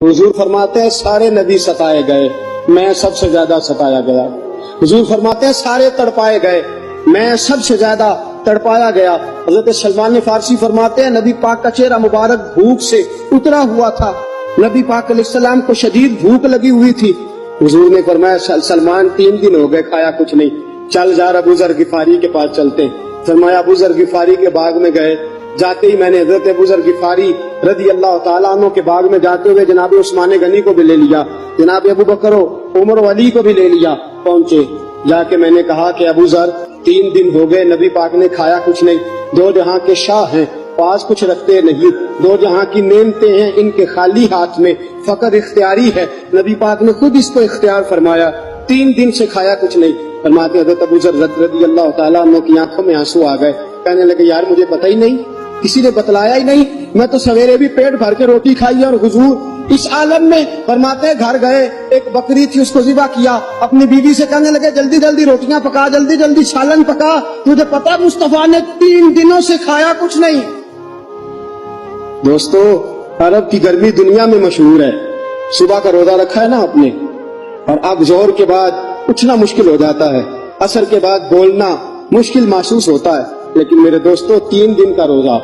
حضور فرماتے ہیں سارے نبی ستائے گئے، میں سب سے زیادہ ستایا گیا۔ حضور فرماتے ہیں سارے تڑپائے گئے، میں سب سے زیادہ تڑپایا گیا۔ حضرت سلمان فارسی فرماتے ہیں نبی پاک کا چہرہ مبارک بھوک سے اترا ہوا تھا، نبی پاک علیہ السلام کو شدید بھوک لگی ہوئی تھی۔ حضور نے فرمایا سلمان 3 دن ہو گئے کھایا کچھ نہیں، چل جا ابو ذر غفاری کے پاس چلتے ہیں۔ فرمایا ابو ذر غفاری کے باغ میں گئے، جاتے ہی میں نے حضرت ابو ذر غفاری رضی اللہ تعالیٰ عنہ کے باغ میں جاتے ہوئے جناب عثمان غنی کو بھی لے لیا، جناب ابو بکر و عمر و علی کو بھی لے لیا۔ پہنچے، جا کے میں نے کہا کہ ابو ذر 3 دن ہو گئے نبی پاک نے کھایا کچھ نہیں، 2 جہاں کے شاہ ہیں، پاس کچھ رکھتے نہیں، 2 جہاں کی نعمتیں ہیں، ان کے خالی ہاتھ میں فقر اختیاری ہے، نبی پاک نے خود اس کو اختیار فرمایا، 3 دن سے کھایا کچھ نہیں۔ فرماتے حضرت ابو ذر رضی اللہ تعالیٰ عنہ کی آنکھوں میں آنسو آ گئے، کہنے لگے یار مجھے پتہ ہی نہیں، کسی نے بتلایا ہی نہیں، میں تو سویرے بھی پیٹ بھر کے روٹی کھائی اور حضور اس عالم میں۔ فرماتے گھر گئے، ایک بکری تھی اس کو ذبح کیا، اپنی بیوی سے کہنے لگے جلدی جلدی روٹیاں پکا، جلدی جلدی سالن پکا، تجھے پتا مصطفیٰ نے 3 دنوں سے کھایا کچھ نہیں۔ دوستو عرب کی گرمی دنیا میں مشہور ہے، صبح کا روزہ رکھا ہے نا آپ نے، اور اب ظہر کے بعد اٹھنا مشکل ہو جاتا ہے، عصر کے بعد بولنا مشکل محسوس ہوتا ہے، لیکن میرے دوستو 3 دن کا روزہ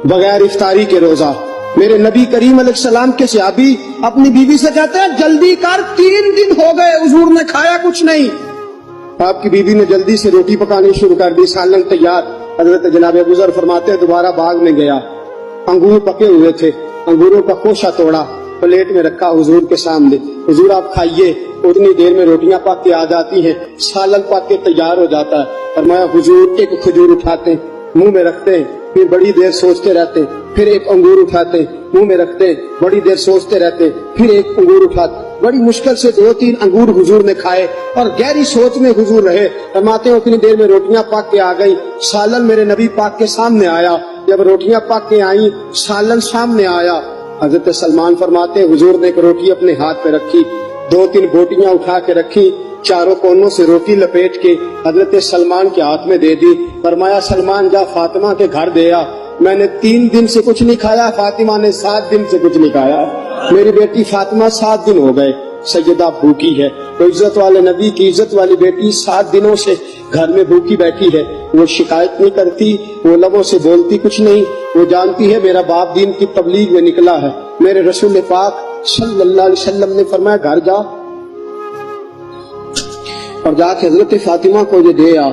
بغیر افطاری کے روزہ، میرے نبی کریم علیہ السلام کے صحابی اپنی بیوی سے کہتے ہیں جلدی کر 3 دن ہو گئے حضور نے کھایا کچھ نہیں۔ آپ کی بیوی نے جلدی سے روٹی پکانی شروع کر دی، سالن تیار۔ حضرت جناب ابو ذر فرماتے ہیں دوبارہ باغ میں گیا، انگور پکے ہوئے تھے، انگوروں کا کوشہ توڑا، پلیٹ میں رکھا حضور کے سامنے، حضور آپ کھائیے۔ اتنی دیر میں روٹیاں پک کے آ جاتی ہیں، سالن پک کے تیار ہو جاتا ہے۔ فرمایا حضور ایک کھجور اٹھاتے ہیں، منہ میں رکھتے ہیں، پھر بڑی دیر سوچتے رہتے ہیں، پھر ایک انگور اٹھاتے ہیں، منہ میں رکھتے ہیں، بڑی دیر سوچتے رہتے ہیں، پھر ایک انگور اٹھاتے، بڑی مشکل سے 2-3 انگور حضور نے کھائے اور گہری سوچ میں حضور رہے۔ فرماتے ہیں اتنی دیر میں روٹیاں پک کے آ گئی، سالن میرے نبی پاک کے سامنے آیا۔ جب روٹیاں پک کے آئیں، سالن سامنے آیا، حضرت سلمان فرماتے ہیں حضور نے ایک روٹی اپنے ہاتھ پہ رکھی، 2-3 بوٹیاں اٹھا کے رکھی، چاروں کونوں سے روٹی لپیٹ کے حضرت سلمان کے ہاتھ میں دے دی۔ فرمایا سلمان جا فاطمہ کے گھر دے آ، میں نے 3 دن سے کچھ نہیں کھایا، فاطمہ نے 7 دن سے کچھ نہیں کھایا، میری بیٹی فاطمہ 7 دن ہو گئے سیدہ بھوکی ہے۔ تو عزت والے نبی کی عزت والی بیٹی 7 دنوں سے گھر میں بھوکی بیٹھی ہے، وہ شکایت نہیں کرتی، وہ لبوں سے بولتی کچھ نہیں، وہ جانتی ہے میرا باپ دین کی تبلیغ میں نکلا ہے۔ میرے رسول پاک صلی اللہ علیہ وسلم نے فرمایا گھر جا اور جا کے حضرت فاطمہ کو یہ دے آ۔